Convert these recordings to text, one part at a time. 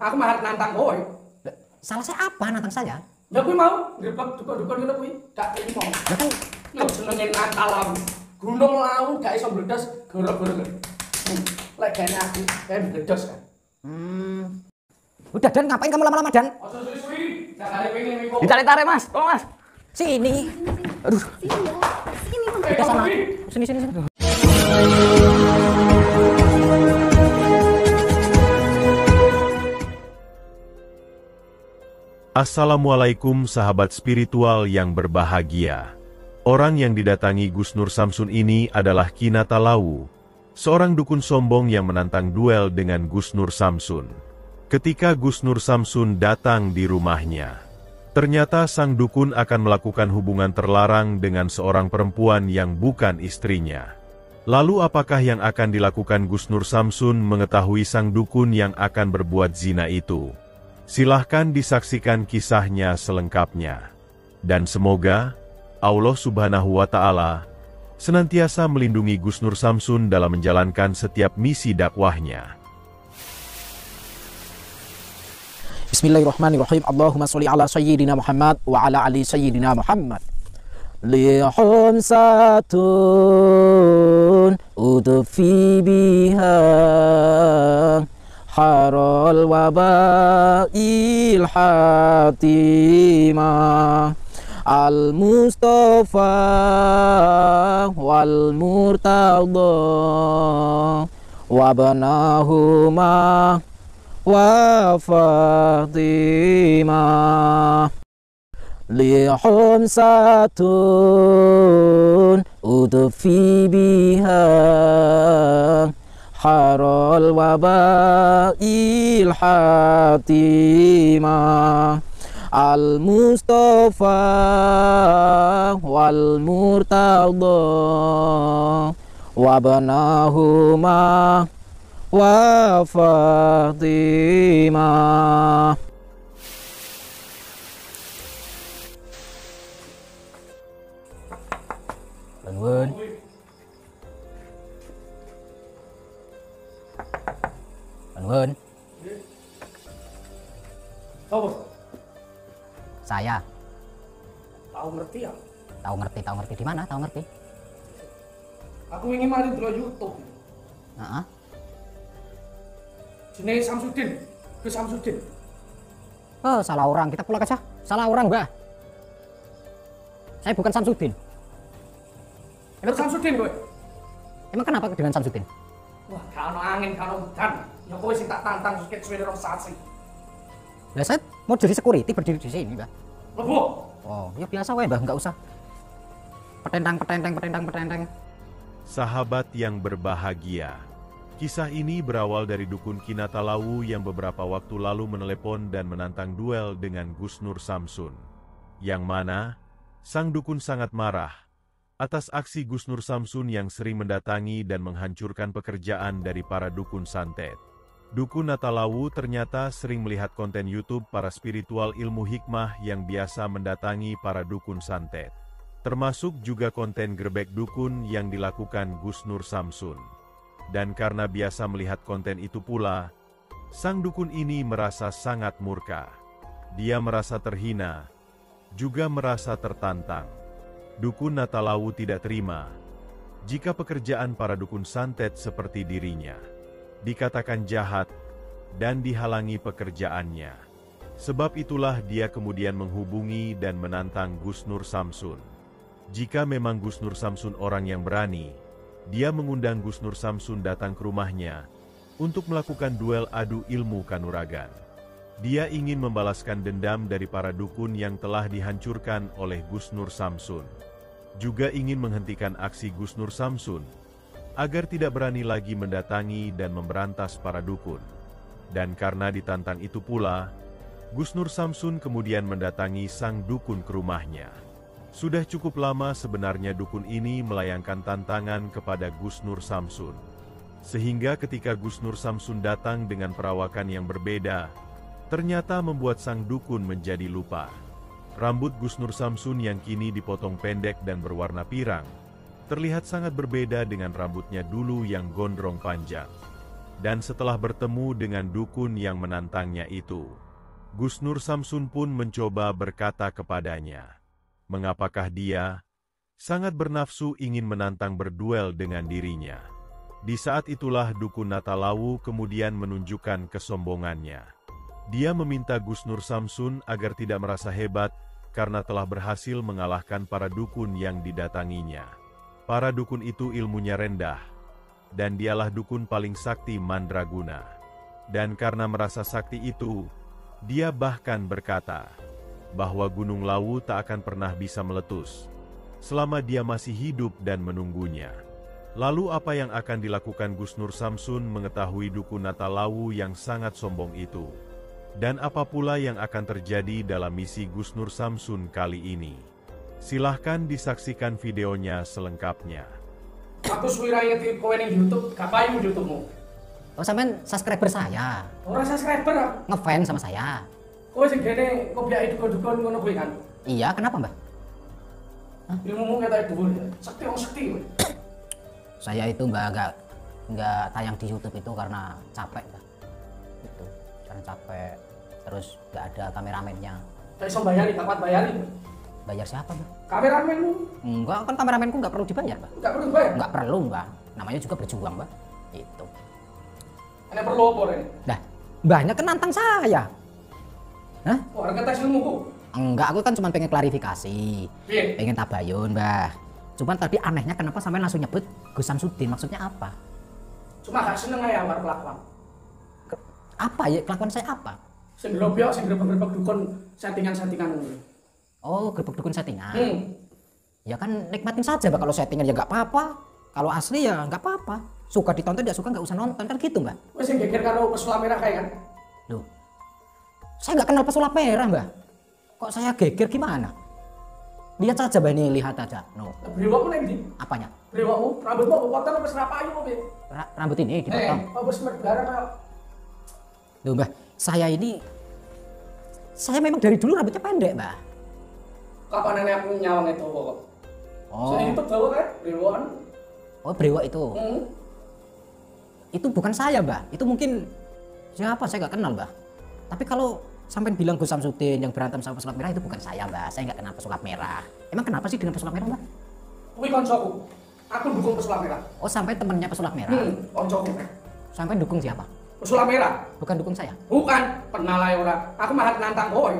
Aku mah arep nantang kowe. Salah saya apa nantang saya? Ya kuwi mau ndrebak-ndrebak ngono kuwi. Gak iki mau. Ya kan Lho jenenge nakal aku. Gunung Lawu gak iso meledos gara-gara. Lek gene aku meledos kan. Udah Dan, ngapain kamu lama-lama Dan? Ojo suwi-suwi. Jangan pengen miko. Ditarik-tarik Mas, tolong Mas. Sini. Aduh. Sini, Udah sana. Sini. Assalamualaikum sahabat spiritual yang berbahagia. Orang yang didatangi Gus Nur Samsun ini adalah Kinata Lawu, seorang dukun sombong yang menantang duel dengan Gus Nur Samsun. Ketika Gus Nur Samsun datang di rumahnya, ternyata sang dukun akan melakukan hubungan terlarang dengan seorang perempuan yang bukan istrinya. Lalu apakah yang akan dilakukan Gus Nur Samsun mengetahui sang dukun yang akan berbuat zina itu? Silahkan disaksikan kisahnya selengkapnya. Dan semoga Allah Subhanahu wa Ta'ala senantiasa melindungi Gus Nur Samsun dalam menjalankan setiap misi dakwahnya. Bismillahirrahmanirrahim. Allahumma sholli ala sayyidina Muhammad wa ala ali sayyidina Muhammad. Lihum satun udfi biha harul wabail hatimah al-Mustafa wal murtada wabnahuma wa Fatimah lihum satun udfi biha harul wabail hatimah al-Mustafa wal murtada wabnahuma wa Fatimah. Bangun. Bangun. Apa? Saya. Tahu ngerti ya? Tahu ngerti di mana? Tahu ngerti. Aku ingin mari delok YouTube. Heeh. Jenenge Samsudin. Gus Samsudin. Oh, salah orang. Kita pulang aja. Salah orang, Mbak. Saya bukan Samsudin. Emang Samsudin kowe? Emang kenapa dengan Samsudin? Wah, gak ono angin, gak ono udan. Ya kowe sing tak tantang suket suwene rong sasi. Lah saya mau jadi security berdiri di sini, Mbak. Lebo. Oh, ya biasa wae, Mbak, enggak usah. Petentang. Sahabat yang berbahagia, kisah ini berawal dari dukun Kinata Lawu yang beberapa waktu lalu menelepon dan menantang duel dengan Gus Nur Samsun. Yang mana, sang dukun sangat marah atas aksi Gus Nur Samsun yang sering mendatangi dan menghancurkan pekerjaan dari para dukun santet. Dukun Natalawu ternyata sering melihat konten YouTube para spiritual ilmu hikmah yang biasa mendatangi para dukun santet. Termasuk juga konten gerbek dukun yang dilakukan Gus Nur Samsun. Dan karena biasa melihat konten itu pula, sang dukun ini merasa sangat murka. Dia merasa terhina, juga merasa tertantang. Dukun Natalawu tidak terima jika pekerjaan para dukun santet seperti dirinya dikatakan jahat dan dihalangi pekerjaannya. Sebab itulah dia kemudian menghubungi dan menantang Gus Nur Samsun. Jika memang Gus Nur Samsun orang yang berani, dia mengundang Gus Nur Samsun datang ke rumahnya untuk melakukan duel adu ilmu kanuragan. Dia ingin membalaskan dendam dari para dukun yang telah dihancurkan oleh Gus Nur Samsun. Juga ingin menghentikan aksi Gus Nur Samsun agar tidak berani lagi mendatangi dan memberantas para dukun. Dan karena ditantang itu pula, Gus Nur Samsun kemudian mendatangi sang dukun ke rumahnya. Sudah cukup lama sebenarnya dukun ini melayangkan tantangan kepada Gus Nur Samsun. Sehingga ketika Gus Nur Samsun datang dengan perawakan yang berbeda, ternyata membuat sang dukun menjadi lupa. Rambut Gus Nur Samsun yang kini dipotong pendek dan berwarna pirang, terlihat sangat berbeda dengan rambutnya dulu yang gondrong panjang. Dan setelah bertemu dengan dukun yang menantangnya itu, Gus Nur Samsun pun mencoba berkata kepadanya, mengapakah dia sangat bernafsu ingin menantang berduel dengan dirinya. Di saat itulah dukun Natalawu kemudian menunjukkan kesombongannya. Dia meminta Gus Nur Samsun agar tidak merasa hebat karena telah berhasil mengalahkan para dukun yang didatanginya. Para dukun itu ilmunya rendah, dan dialah dukun paling sakti Mandraguna. Dan karena merasa sakti itu, dia bahkan berkata bahwa Gunung Lawu tak akan pernah bisa meletus selama dia masih hidup dan menunggunya. Lalu apa yang akan dilakukan Gus Nur Samsun mengetahui dukun Natalawu yang sangat sombong itu? Dan apa pula yang akan terjadi dalam misi Gus Nur Samsun kali ini? Silahkan disaksikan videonya selengkapnya. Aku suwira ngerti kowe ning YouTube, gak payu YouTube-mu. Oh, sampean subscriber saya. Ora subscriber aku. Ngefans sama saya. Kowe sing gene ngobyaki dukun-dukun ngono kuwi kan. Iya, kenapa, Mbah? Ilmumu ketok dhuwur ya. Sekti wong sekti kowe. Saya itu Mbah nggak tayang di YouTube itu karena capek, Mbah. Itu, karena capek. Terus nggak ada kameramennya. Gak iso bayari, gak kuat bayari. Bayar siapa, Mbah? Kameramenmu Enggak, kan kameramenku nggak perlu dibayar, Mbah. gak perlu bayar. Nggak perlu, Mbah. Namanya juga berjuang, Mbah. Itu. Ini perlu apa ini? Dah, Mbahnya kan nantang saya. Hah? Orang ngetes ilmuku. Enggak, aku kan cuma pengen klarifikasi. Piye? Pengen tabayun, Mbah. Cuman tadi anehnya kenapa sampai langsung nyebut Gus Samsudin, maksudnya apa? Cuma gak seneng aja karo kelakuan. Apa ya, kelakuan saya apa? Sing gerobyok, sing grebek-grebek dukun settingan-settingan ngono. Oh, gerbek dukun settingan. Hmm. Ya kan nikmatin saja, Mbak. Kalau settingan ya nggak apa-apa. Kalau asli ya nggak apa-apa. Suka ditonton, tidak suka nggak usah nonton, kan gitu, Mbak. Wes sing geger karo pesulap merah kayak kan. Loh, saya nggak kenal pesulap merah, Mbak. Kok saya geger gimana? Lihat saja, Mbak, ini lihat aja. No. Brewokmu ning ndi? Apanya? Brewokmu, rambutmu potong wis ra payu kok piye? Rambut ini dipotong. Apa wis merdarah kok. Loh, Mbak, saya memang dari dulu rambutnya pendek, Mbak. Kapan nenek aku nyawang itu kok. Oh, Saya itu bawa kan, brewokan. oh brewok itu. Itu bukan saya, Mbak. Itu mungkin siapa, saya nggak kenal, Mbak. Tapi kalau sampai bilang Gus Samsudin yang berantem sama pesulap merah, itu bukan saya, Mbak. Saya nggak kenal pesulap merah. Emang kenapa sih dengan pesulap merah, Mbak? Kuwi koncoku. Aku dukung pesulap merah. Oh, sampai temennya pesulap merah. Koncoku. Sampai dukung siapa? Pesulap merah. Bukan dukung saya. Bukan, pernah lah ora. Aku malah nantang kowe.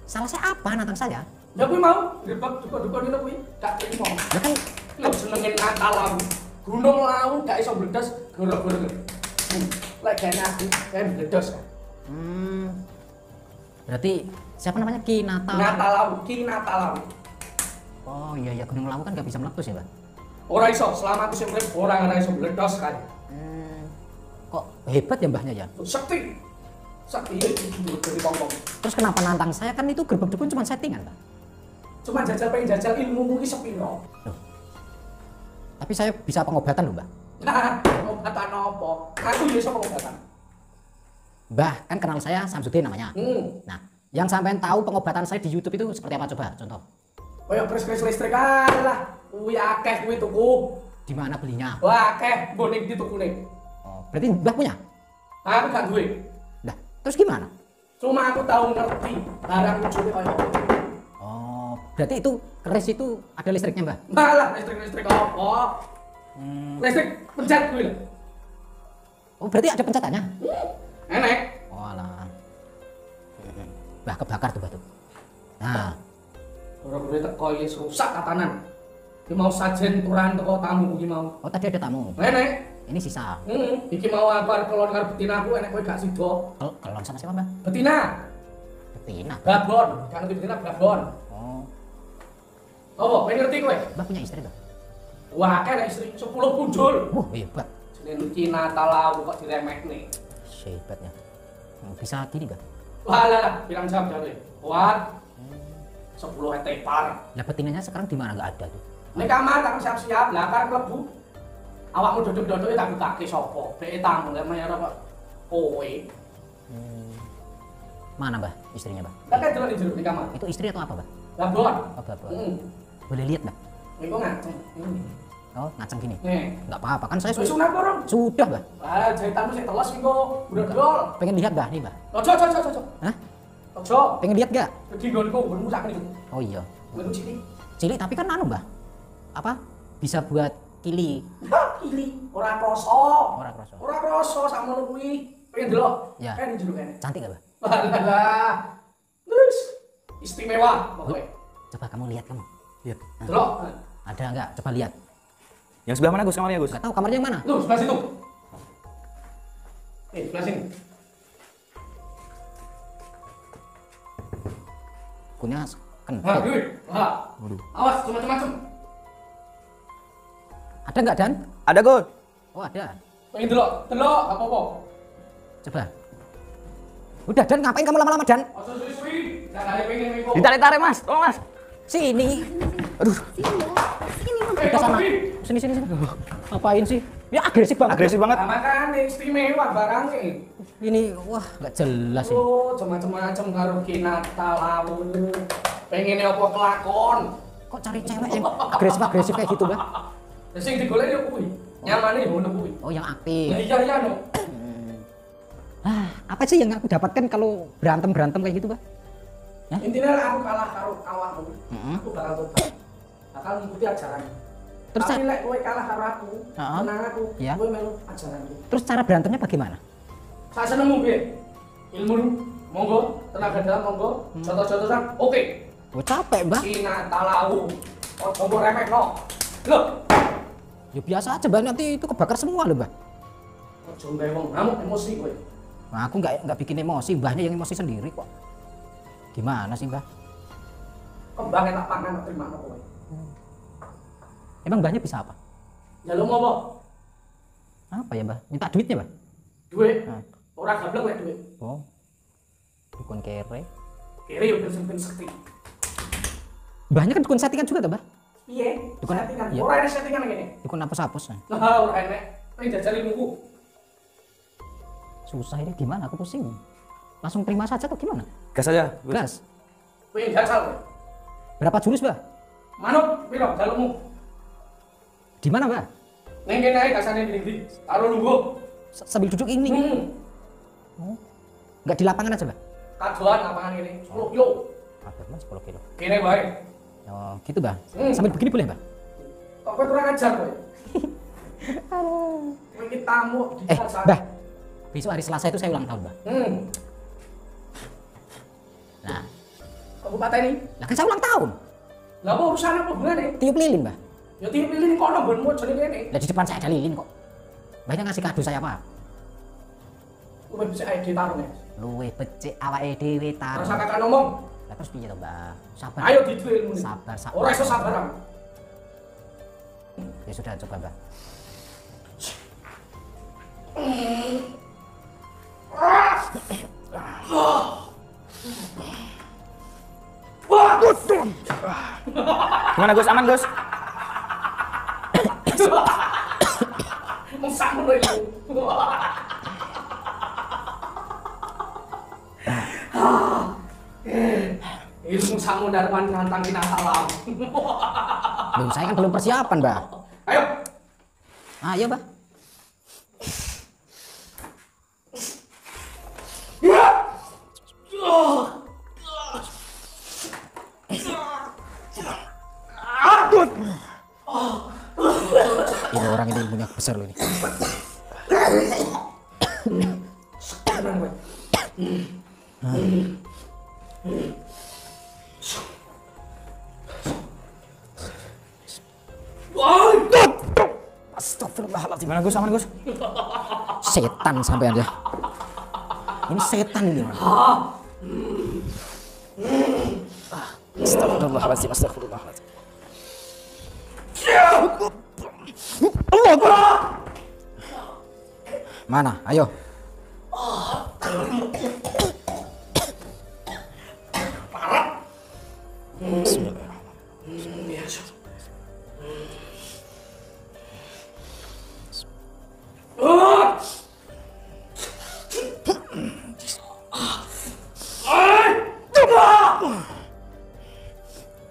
Salah saya apa nantang saya? Ya kuwi mau, grebek dukun-dukun itu kuwi gak terima. Ya kan Lu senengin Natalam. Gunung Lawu gak iso meledos gara-gara. Lek gene aku, kayak meledos kan. berarti siapa namanya? Ki Natal. Natalawu, Ki Natalawu. Oh iya ya, Gunung Lawu kan nggak bisa meletus ya, Mbak. Ora iso, selama aku sing urip ora iso meledos kan. Kok hebat ya mbahnya ya? Sakti. Sakti itu dari pongpong. Terus kenapa nantang saya? Kan itu gerbek dukun cuma settingan, Pak. Cuma pengen jajal ilmu ki sepiro. Loh. Tapi saya bisa pengobatan loh, Mbak. Nah, pengobatan apa? Aku ya iso pengobatan. Mbah, kan kenal saya Samsudin namanya. Nah, yang sampean tahu pengobatan saya di YouTube itu seperti apa, coba contoh? Kayak pres listrik lah. Kuwi akeh kuwi tuku. Di mana belinya? Wah, akeh nggo ning ditukune. Oh, berarti Mbah punya? Aku gak duwe. Nah, terus gimana? Cuma aku tahu ngerti barang wujudnya kayak apa. Oh, berarti itu keris itu ada listriknya, Mbah? Malah listrik apa? Listrik pencet kuwi lho. Oh, berarti ada pencetannya? Enek. Oh, alah. Mbah kebakar tuh batu. Nah, Ora-ora teko wis rusak tatanan. Iki mau sajen turan teko tamu iki mau. oh tadi ada tamu. Enek. Ini sisa. Iki mau aku arep kelon karo betina aku enek kowe gak sida. Kelon sama siapa, Mbah? Betina. Betina. Babon, kan ngerti betina babon. Oh, Apa, kowe ngerti kowe? Mbah punya istri, Mbah? Wah, akeh nek istri 10 punjul. Wah, hebat. Jenenge Cina Talawu kok diremehne. Hebatnya. Bisa gini, Mbah? Wah, lah, pirang jam jare. Kuat. 10 etepar. Lah betinanya sekarang di mana nggak ada tuh? Nek kamar tak siap-siap, lah karep mlebu. Awakmu duduk-duduke tak bukake sapa? Beke tamu lek mayar kok kowe. Mana, Mbah, istrinya, Mbah? Lah kan delok di jero di kamar. Itu istri atau apa, Mbah? Babon. Oh, Bapak. Heeh. Boleh lihat, Mbah? Iku ngaceng. Oh, ngaceng gini. Nih. Enggak apa-apa kan saya Wis sunat orang. sudah, Mbah. Ah, jahitanmu sing teles iki kok. Brodol. Pengen lihat, Mbah, nih, Mbah. Ojo. Hah? Ojo. Pengen lihat gak? Jadi nggonku nggonmu sak niku. Oh iya. Nggonku cilik. Cilik tapi kan anu, Mbah. Apa? Bisa buat kili. Hah, ini ora kroso. Ora kroso. Ora kroso sakmono kuwi. Pengen delok. Ya. Kan njero kene. Cantik gak, Mbah? Lah. Terus istimewa pokoknya. Coba kamu lihat kamu. Lihat. Delok. Ada enggak? Coba lihat. Yang sebelah mana Gus kamarnya Gus? Enggak tahu kamarnya yang mana? Tuh, sebelah situ. Sebelah sini. Kunya Nah, kentut. duit. Wah. Waduh. Awas, macam-macam. Ada enggak, Dan? Ada Gus. Oh, ada. Pengen delok, delok, gak apa-apa. Coba. Udah, Dan, ngapain kamu lama-lama, Dan? Ojo suwi-suwi. Jangan pengen miko. Ditarik-tarik Mas, tolong Mas. Sini. Aduh, Udah sana. Sini. Ngapain sih? Ya agresif banget. agresif banget. Nah, makanya istimewa barangnya. Ini wah, enggak jelas ini. Oh, macam-macam karo kinata lawu. Pengen apa kelakon. Kok cari cewek yang agresif kayak gitu, Mbah? Lah sing digolek yo kuwi. Nyamane yo ngono kuwi. Oh, yang Lah aktif. iya no. Apa sih yang aku dapatkan kalau berantem kayak gitu, Mbah? Intinya aku kalah karo awakmu. Heeh. Aku bakal tobat. Bakal ngikuti ajaran. Terus Tapi lek kowe kalah karo aku, Heeh. menang aku, Iya. kowe melu ajaranku. Terus cara berantemnya bagaimana? Sak senengmu piye? Ilmu monggo, tenaga dalam monggo, contoh-contohan oke. Oh, capek, Mbah. Kinata lawu. Ojo mbok remehno. Loh, Ya biasa aja, Mbah, nanti itu kebakar semua loh, Mbah. ojo mbewong ngamuk emosi kowe. Nah, aku nggak bikin emosi, Mbahnya yang emosi sendiri kok. Gimana sih, Mbah? Kembang tak pangan tak terima kowe. Emang Mbahnya bisa apa? Jaluk apa? Apa ya, Mbah? Minta duitnya, Mbah? Duit. Nah. Ora gablek lek duit. Oh. Dukun kere. Kiri yo ben sekti. Mbahnya kan dukun settingan juga, tuh, Mbah? Piye? Dukun- Settingan. iya. Ora ada settingan ngene. Dukun hapus-hapus. Nah. Lah ora enek. Pengen jajal ilmuku. Susah ini gimana? Aku pusing. Langsung terima saja atau gimana? Gas aja. Gus. Gas. Pengen jajal kowe. Berapa jurus, Mbah? Manut piro jalukmu? Di mana, Mbah? Ning kene ae kasane ndi-ndi. Karo lungguh. Sambil duduk ini. Hmm. Nggak di lapangan aja, Mbah? Kadoan lapangan ini. 10 kilo. Apa, Mas? 10 kilo. Kene bae. Oh, gitu, Mbah. Hmm. Sambil begini boleh, Mbah? Kok kowe kurang ajar kowe? Kowe iki tamu di sana. Mbah. Besok hari Selasa itu saya ulang tahun, Mbah. Nah, Kok pateni? lah kan saya ulang tahun. Lah apa urusan apa hubungane? Tiup lilin, Mbah. Ya tiup lilin kono nggonmu jane kene. Lah di depan saya ada lilin kok. Mbahnya ngasih kado saya apa? Kowe bisa ae ditaruh ya. Luwe becik awake dhewe Rasa taruh. kakak ngomong. Lah terus piye to, Mbah? Sabar. Ayo diduwe ilmu. Sabar. Ora iso sabar. Am. Ya sudah, coba, Mbah. Gimana Gus? Aman Gus? Mong sakmono iku. Ilmu sakmono darman nantang kinata alam. Loh, saya kan belum persiapan, Mbah. Ayo. Ayo, Mbah. Ini orang ini punya besar loh ini. Tenang kowe. Astagfirullahaladzim. Gimana Gus? Aman Gus? Setan sampai aja. Ini setan ini. Astagfirullahaladzim. Astagfirullahaladzim. Mana? Ayo.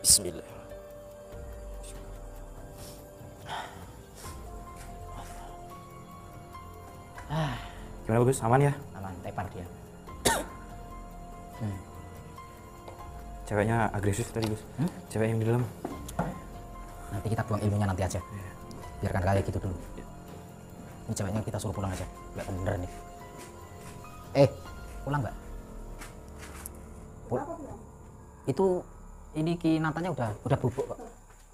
Bismillah. Gimana Gus? Aman ya? Aman, tepar dia. Ceweknya agresif tadi Gus. Cewek yang di dalam. Nanti kita buang ilmunya nanti aja. Biarkan kayak gitu dulu. Ini ceweknya kita suruh pulang aja. Gak bener nih. Pulang nggak? Itu ini kinatanya udah bubuk kok.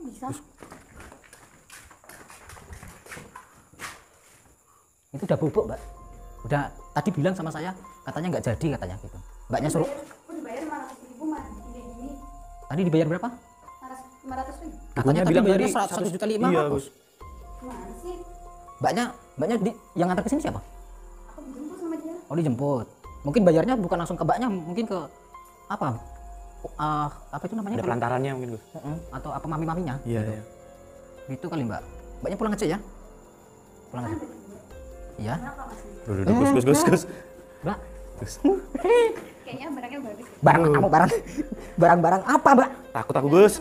Bisa. Itu udah bubuk, Mbak. Udah tadi bilang sama saya katanya nggak jadi katanya gitu. Mbaknya suruh. Udah bayar 500.000 mah gini. Tadi dibayar berapa? 500.000. Katanya tadi bilang bayarnya tadi 1,5 juta. Iya Gus. Gimana sih? Mbaknya yang ngantar ke sini siapa? Aku dijemput sama dia. Oh, dijemput. Mungkin bayarnya bukan langsung ke mbaknya, mungkin ke apa? Apa itu namanya? Ada pelantarannya mungkin Gus. Atau apa mami-maminya? Iya, iya. Gitu kali, Mbak. Mbaknya pulang aja ya. Pulang aja. Iya. Gus. Mbak. Kayaknya barangnya bagus. Barang apa, Mbak? Takut aku Gus.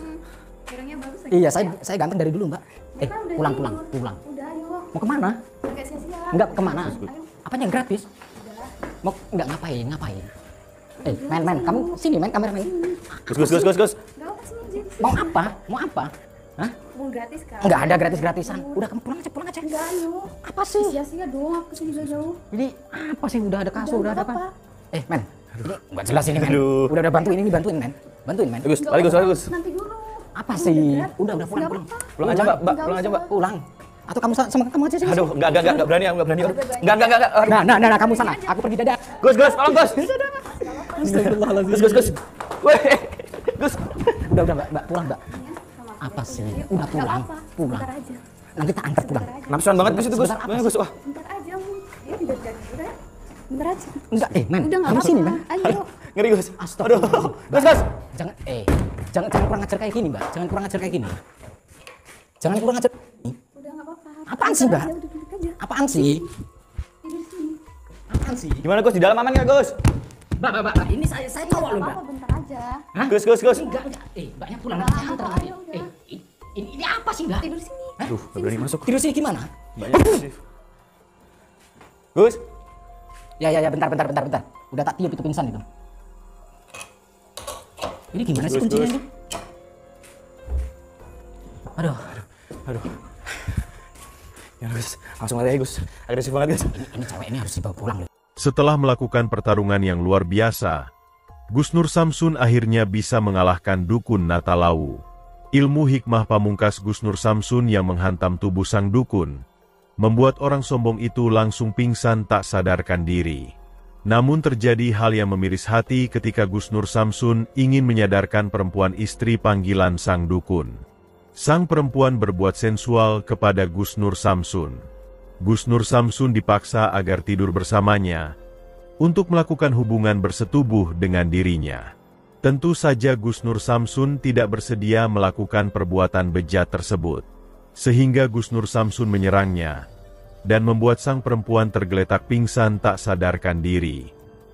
Barangnya bagus. Iya, saya ganteng dari dulu, Mbak. Kita udah Pulang. tidur. Udah, ayo. Mau kemana? Agak sia-sia. Enggak, kemana? Ayo. Apanya yang gratis? Udah. Mau enggak ngapain? Men, kamu sini, men, kamera nih. Gus. Gak apa sih aja. Mau apa? Hah? Mau gratis kan? Enggak ada gratis-gratisan. Udah kamu pulang aja. Enggak, ayo. Apa sih? Sia-sia dong, aku sini jauh-jauh. Ini apa sih? Udah ada kasur, udah ada Udah, apa? Men, ini enggak jelas ini, men. Aduh. Udah bantuin, men. Bantuin, men. Gus, Nggak balik Gus, apa-apa. balik Gus. Nanti dulu. Apa sih? gratis. Udah pulang. Nggak apa-apa. Pulang aja Mbak, pulang aja Mbak. Pulang. Atau kamu sama kamu aja sih? Aduh, enggak berani, aku enggak berani. Enggak. Nah, kamu sana. Aku pergi dadah. Gus, tolong Gus. Astagfirullahaladzim. Gus. Weh. Gus. Udah, Mbak, pulang, Mbak. Ya, sama aku. Apa sih? Yuk, Udah nggak pulang. apa-apa. Bentar aja. Nanti tak antar pulang. Bentar aja. Nafsuan banget Gus itu Gus. Sebentar, apa Mana Gus? Wah. Bentar aja, Om. Ya tidak jadi. Udah. Bentar aja. Enggak, men. Udah nggak Kamu apa-apa. sini, men. Ayo. Ngeri Gus. Astagfirullah. Gus. Jangan kurang ajar kayak gini, Mbak. Jangan kurang ajar kayak gini. Udah nggak apa-apa. Apaan sih, Mbak? Bentar aja, udah duduk aja. Apaan sih? Tidur sini. Apaan sih? Gimana Gus? Di dalam aman enggak Gus? Mbak, ini saya cowok loh, Mbak. Apa-apa, bentar aja. Hah? Gus. Enggak. Mbaknya pulang Nggak nanti saya antar apa-apa, nanti. ayo, udah. Ini apa sih, Mbak? Tidur sini. Aduh, enggak berani masuk. Tidur sini gimana? Mbaknya agresif. Gus. Ya, bentar. Udah tak tiup itu pingsan itu. Ini gimana sih Gus, kuncinya Gus. ini? Aduh, Ya Gus, langsung aja Gus. Agresif banget Gus. ini cewek ini harus dibawa pulang loh. Setelah melakukan pertarungan yang luar biasa, Gus Nur Samsun akhirnya bisa mengalahkan dukun Natalawu. Ilmu hikmah pamungkas Gus Nur Samsun yang menghantam tubuh sang dukun, membuat orang sombong itu langsung pingsan tak sadarkan diri. Namun terjadi hal yang memiris hati ketika Gus Nur Samsun ingin menyadarkan perempuan istri panggilan sang dukun. Sang perempuan berbuat sensual kepada Gus Nur Samsun. Gus Nur Samsun dipaksa agar tidur bersamanya untuk melakukan hubungan bersetubuh dengan dirinya. Tentu saja Gus Nur Samsun tidak bersedia melakukan perbuatan bejat tersebut, sehingga Gus Nur Samsun menyerangnya dan membuat sang perempuan tergeletak pingsan tak sadarkan diri.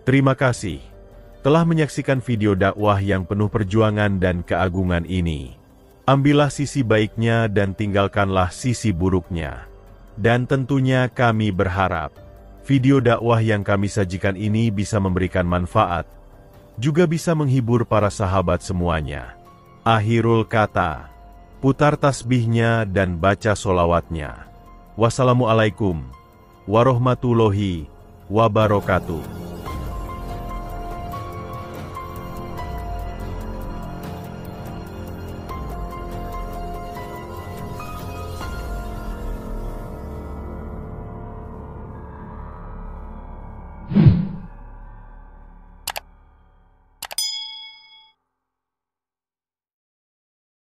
Terima kasih telah menyaksikan video dakwah yang penuh perjuangan dan keagungan ini. Ambillah sisi baiknya dan tinggalkanlah sisi buruknya. Dan tentunya kami berharap video dakwah yang kami sajikan ini bisa memberikan manfaat, juga bisa menghibur para sahabat semuanya. Akhirul kata, putar tasbihnya dan baca solawatnya. Wassalamualaikum warahmatullahi wabarakatuh.